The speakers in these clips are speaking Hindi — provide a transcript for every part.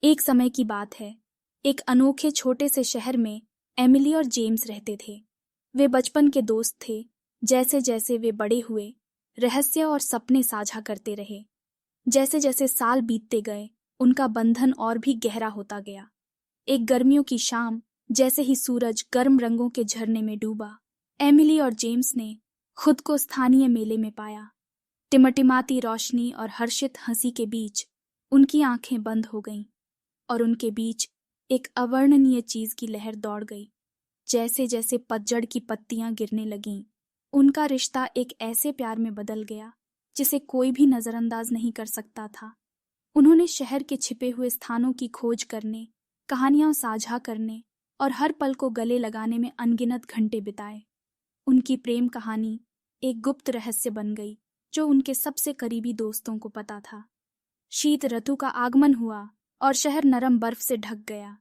एक समय की बात है। एक अनोखे छोटे से शहर में एमिली और जेम्स रहते थे। वे बचपन के दोस्त थे। जैसे जैसे वे बड़े हुए, रहस्य और सपने साझा करते रहे। जैसे जैसे साल बीतते गए, उनका बंधन और भी गहरा होता गया। एक गर्मियों की शाम, जैसे ही सूरज गर्म रंगों के झरने में डूबा, एमिली और जेम्स ने खुद को स्थानीय मेले में पाया। टिमटिमाती रोशनी और हर्षित हंसी के बीच उनकी आंखें बंद हो गईं और उनके बीच एक अवर्णनीय चीज की लहर दौड़ गई। जैसे जैसे पतझड़ की पत्तियां गिरने लगीं, उनका रिश्ता एक ऐसे प्यार में बदल गया जिसे कोई भी नजरअंदाज नहीं कर सकता था। उन्होंने शहर के छिपे हुए स्थानों की खोज करने, कहानियां साझा करने और हर पल को गले लगाने में अनगिनत घंटे बिताए। उनकी प्रेम कहानी एक गुप्त रहस्य बन गई जो उनके सबसे करीबी दोस्तों को पता था। शीत ऋतु का आगमन हुआ और शहर नरम बर्फ से ढक गया।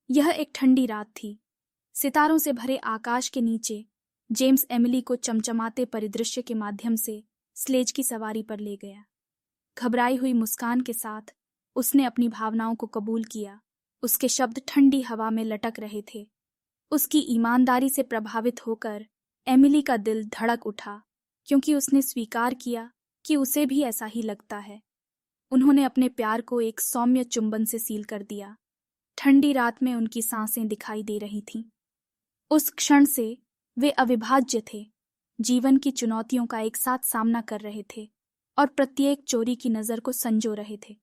यह एक ठंडी रात थी। सितारों से भरे आकाश के नीचे जेम्स एमिली को चमचमाते परिदृश्य के माध्यम से स्लेज की सवारी पर ले गया। घबराई हुई मुस्कान के साथ उसने अपनी भावनाओं को कबूल किया। उसके शब्द ठंडी हवा में लटक रहे थे। उसकी ईमानदारी से प्रभावित होकर एमिली का दिल धड़क उठा, क्योंकि उसने स्वीकार किया कि उसे भी ऐसा ही लगता है। उन्होंने अपने प्यार को एक सौम्य चुंबन से सील कर दिया। ठंडी रात में उनकी सांसें दिखाई दे रही थीं। उस क्षण से वे अविभाज्य थे, जीवन की चुनौतियों का एक साथ सामना कर रहे थे और प्रत्येक चोरी की नजर को संजो रहे थे।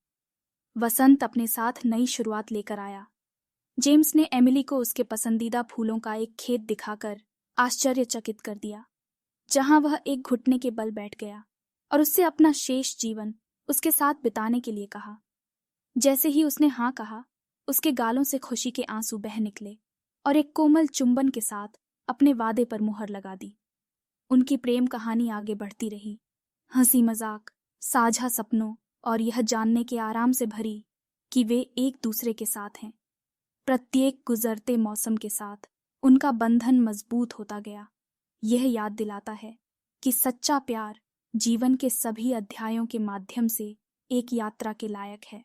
वसंत अपने साथ नई शुरुआत लेकर आया। जेम्स ने एमिली को उसके पसंदीदा फूलों का एक खेत दिखाकर आश्चर्यचकित कर दिया, जहां वह एक घुटने के बल बैठ गया और उससे अपना शेष जीवन उसके साथ बिताने के लिए कहा। जैसे ही उसने हाँ कहा, उसके गालों से खुशी के आंसू बह निकले और एक कोमल चुंबन के साथ अपने वादे पर मुहर लगा दी। उनकी प्रेम कहानी आगे बढ़ती रही, हंसी मजाक, साझा सपनों और यह जानने के आराम से भरी कि वे एक दूसरे के साथ हैं। प्रत्येक गुजरते मौसम के साथ उनका बंधन मजबूत होता गया। यह याद दिलाता है कि सच्चा प्यार जीवन के सभी अध्यायों के माध्यम से एक यात्रा के लायक है।